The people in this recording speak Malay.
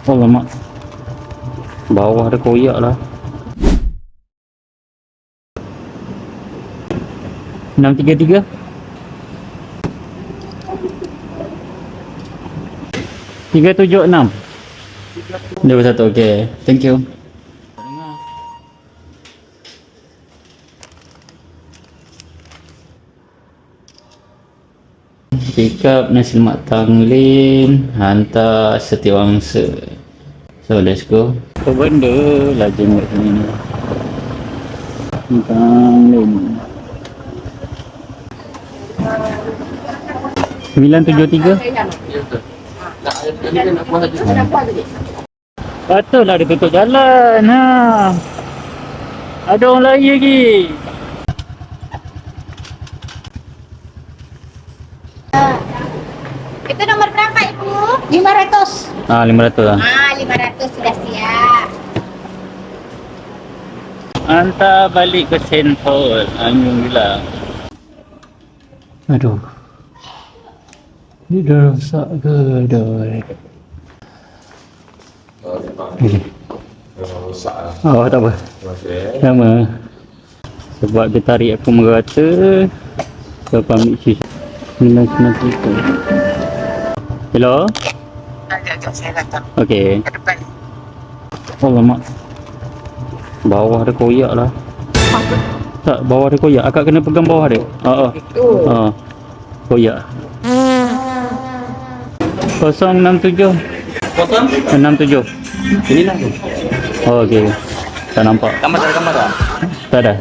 Oh lama. Bawah ada koyak lah. 633 376 21. Okay, thank you. Pick up nasi lemak Tanglin, hantar Setiawangsa. So let's go. Apa benda lah jenguk sini ni? Tanglin 973. Patutlah dia tutup jalan ha. Ada orang lain lagi. Itu nomor berapa Ibu? 500. 500 lah. 500 sudah siap. Hantar balik ke Sentol. Alhamdulillah. Aduh. Ni dah rosak ke dah? Okay. Rosak lah. Oh tak apa. Sama. Sebab dia tarik aku merata. So aku ambil switch 993. Hello? Sekejap saya datang Okay. ke depan. Oh lama. Bawah ada koyak lah. Tak, bawah ada koyak. Akak kena pegang bawah dia. Koyak. 067 67. Inilah tu. Oh okey. Tak nampak. Gambar tak? Tak ada.